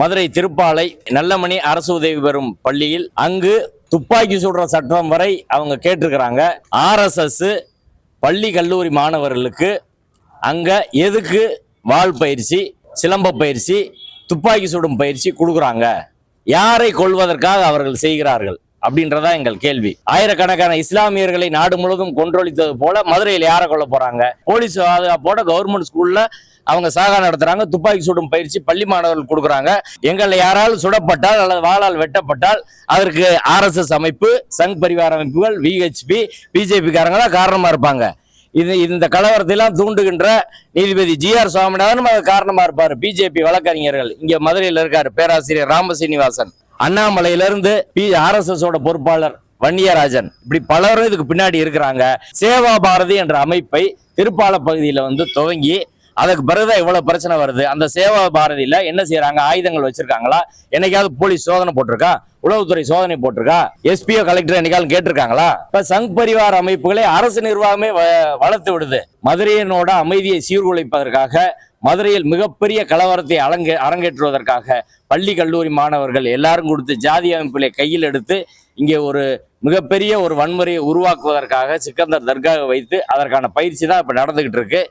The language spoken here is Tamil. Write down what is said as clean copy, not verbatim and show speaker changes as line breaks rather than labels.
மதுரை திருப்பாலை நல்லமணி அரசு உதவி பெறும் பள்ளியில் அங்கு துப்பாக்கி சுடுற சட்டம் வரை அவங்க கேட்டிருக்கிறாங்க. RSS பள்ளி கல்லூரி மாணவர்களுக்கு அங்க எதுக்கு வாள் பயிற்சி, சிலம்ப பயிற்சி, துப்பாக்கி சுடும் பயிற்சி கொடுக்குறாங்க? யாரை கொல்வதற்காக அவர்கள் செய்கிறார்கள் அப்படின்றதா எங்கள் கேள்வி. ஆயிரக்கணக்கான இஸ்லாமியர்களை நாடு முழுவதும் கொன்றொழித்தது போல மதுரையில் யாரை கொல்ல போறாங்க? போலீஸ் பாதுகாப்போட கவர்மெண்ட் ஸ்கூல்ல அவங்க சாகா நடத்துறாங்க. துப்பாக்கி சுடும் பயிற்சி பள்ளி மாணவர்கள் கொடுக்குறாங்க. எங்களை யாரால் சுடப்பட்டால் அல்லது வாளால் வெட்டப்பட்டால் அதற்கு RSS அமைப்பு, சங் பரிவார அமைப்புகள், VHP, BJP காரங்களா காரணமா இருப்பாங்க. இந்த கலவரத்தையெல்லாம் தூண்டுகின்ற நீதிபதி GR சுவாமிநாதனும் அது காரணமா இருப்பாரு. BJP வழக்கறிஞர்கள் இங்க மதுரையில் இருக்காரு, பேராசிரியர் ராமசீனிவாசன். அண்ணாமலையிலிருந்து RSS ஓட பொறுப்பாளர் வன்னியராஜன், இப்படி பலரும் இதுக்கு பின்னாடி இருக்கிறாங்க. சேவா பாரதி என்ற அமைப்பை திருப்பாலை பகுதியில துவங்கி அதுக்கு பிறகுதான் இவ்வளவு பிரச்சனை வருது. அந்த சேவா பாரதியில என்ன செய்யறாங்க? ஆயுதங்கள் வச்சிருக்காங்களா? என்னைக்காவது போலீஸ் சோதனை போட்டிருக்கா? உளவுத்துறை சோதனை போட்டிருக்கா? SPO கலெக்டர் என்னைக்காலும் கேட்டிருக்காங்களா? இப்ப சங் பரிவார அமைப்புகளை அரசு நிர்வாகமே வளர்த்து விடுது. மதுரையினோட அமைதியை சீர்குலைப்பதற்காக, மதுரையில் மிகப்பெரிய கலவரத்தை அரங்கேற்றுவதற்காக பள்ளி கல்லூரி மாணவர்கள் எல்லாரும் கொடுத்து ஜாதி அமைப்புகளை கையில் எடுத்து இங்கே ஒரு மிகப்பெரிய ஒரு வன்முறையை உருவாக்குவதற்காக சிக்கந்தர் தர்காவை வைத்து அதற்கான பயிற்சி தான் இப்ப நடந்துகிட்டு இருக்கு.